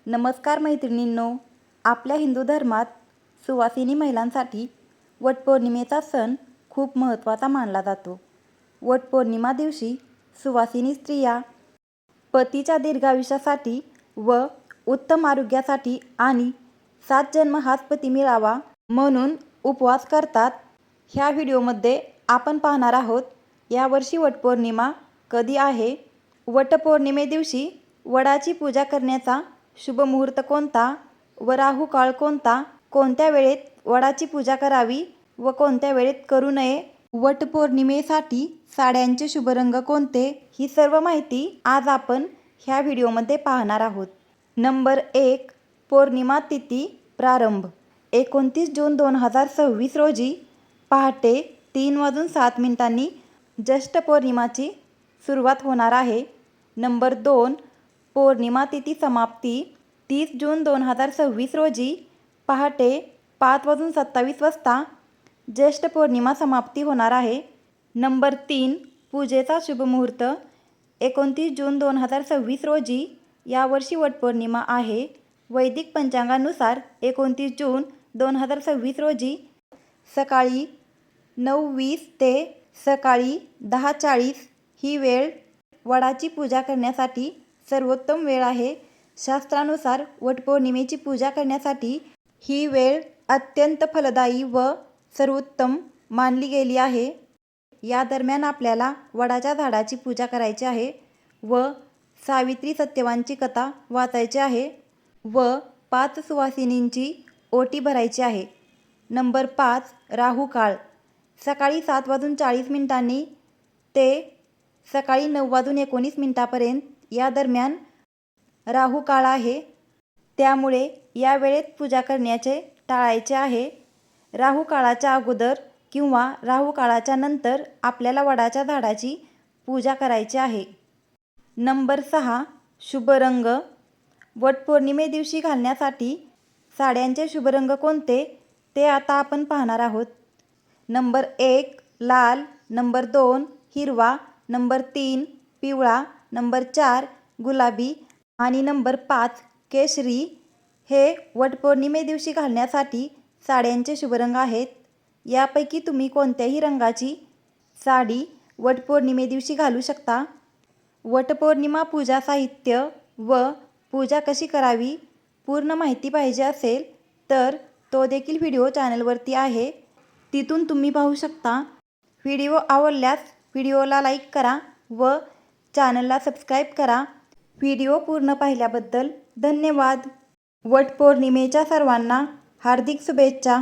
नमस्कार मैत्रिणींनो, आपल्या हिंदू धर्मात सुवासिनी महिलांसाठी वटपौर्णिमेचा सण खूप महत्त्वाचा मानला जातो. वटपौर्णिमा दिवशी सुवासिनी स्त्रिया पतीच्या दीर्घायुष्यासाठी व उत्तम आरोग्यासाठी आणि 7 जन्म हाच पती मिळावा म्हणून उपवास करतात. ह्या व्हिडिओमध्ये आपण पाहणार आहोत यावर्षी वटपौर्णिमा कधी आहे, वटपौर्णिमे दिवशी वडाची पूजा करण्याचा शुभ मुहूर्त कोणता व राहू काळ कोणता, कोणत्या वेळेत वडाची पूजा करावी व कोणत्या वेळेत करू नये, वटपौर्णिमेसाठी साड्यांचे शुभ रंग कोणते, ही सर्व माहिती आज आपण ह्या व्हिडिओमध्ये पाहणार आहोत. नंबर 1. पौर्णिमा तिथी प्रारंभ 29 जून 2026 रोजी पहाटे 3:07 ज्येष्ठ पौर्णिमाची सुरुवात होणार आहे. नंबर 2. पौर्णिमा तिथी समाप्ती 30 जून 2026 रोजी पहाटे 5:27 ज्येष्ठ पौर्णिमा समाप्ती होणार आहे. नंबर 3. पूजेचा शुभ मुहूर्त 29 जून 2026 रोजी यावर्षी वटपौर्णिमा आहे. वैदिक पंचांगानुसार 29 जून 2026 रोजी सकाळी 9:20 ते सकाळी 10:40 ही वेळ वडाची पूजा करण्यासाठी सर्वोत्तम वेळ आहे. शास्त्रानुसार वटपौर्णिमेची पूजा करण्यासाठी ही वेळ अत्यंत फलदायी व सर्वोत्तम मानली गेली आहे. या दरम्यान आपल्याला वडाच्या झाडाची पूजा करायची आहे व सावित्री सत्यवानची कथा वाचायची आहे व 5 सुवासिनींची ओटी भरायची आहे. नंबर 5. राहू काळ सकाळी 7:40 ते सकाळी 9:19 या दरम्यान राहू काळ आहे. त्यामुळे या वेळेत पूजा करण्याचे टाळायचे आहे. राहू काळाच्या अगोदर किंवा राहू काळाच्या नंतर आपल्याला वडाच्या झाडाची पूजा करायची आहे. नंबर 6. शुभ रंग वटपौर्णिमे दिवशी घालण्यासाठी साड्यांचे शुभ रंग कोणते ते आता आपण पाहणार आहोत. नंबर 1. लाल, नंबर 2. हिरवा, नंबर 3. पिवळा, नंबर 4. गुलाबी आणि नंबर 5. केशरी हे वटपौर्णिमे दिवशी घालण्यासाठी साड्यांचे शुभ रंग आहेत. यापैकी तुम्ही कोणत्याही रंगाची साडी वटपौर्णिमे दिवशी घालू शकता. वटपौर्णिमा पूजा साहित्य व पूजा कशी करावी पूर्ण माहिती पाहिजे असेल तर तो देखील व्हिडिओ चॅनलवरती आहे, तिथून तुम्ही पाहू शकता. व्हिडिओ आवडल्यास व्हिडिओला लाईक करा व चॅनलला सबस्क्राईब करा. व्हिडिओ पूर्ण पाहिल्याबद्दल धन्यवाद. वटपौर्णिमेच्या सर्वांना हार्दिक शुभेच्छा.